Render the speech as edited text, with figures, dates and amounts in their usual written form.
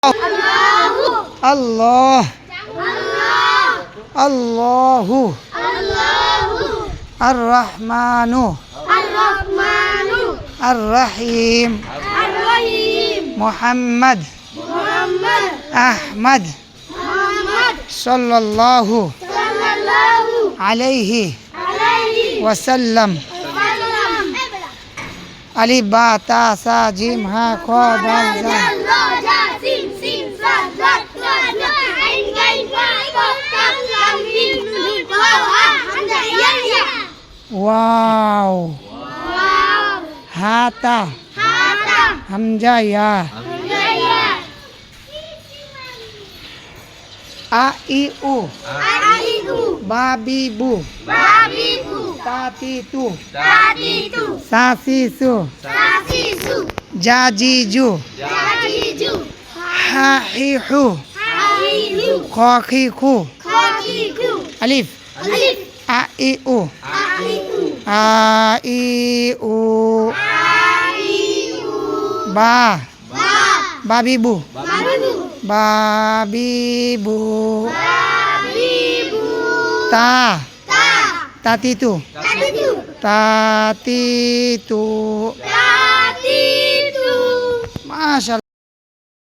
আল্লাহ আল্লাহু আর রহমানু আর রহিম মুহাম্মদ আহমদ সাল্লাল্লাহু আলাইহি ওয়াসাল্লাম। আলিফ বা তা সা জিম হা খ দাল জা। ওয়াও হাতা হামজা ইয়া। আ ই উ বা বি বু তা তি তু সা সি সু জা জি জু হা হি হু খ খি খু। আলিফ আ ই উ আ ই উ বা বাবিবু বাবিবু তা তাতিতু তাতিতু। মাশাআল্লাহ।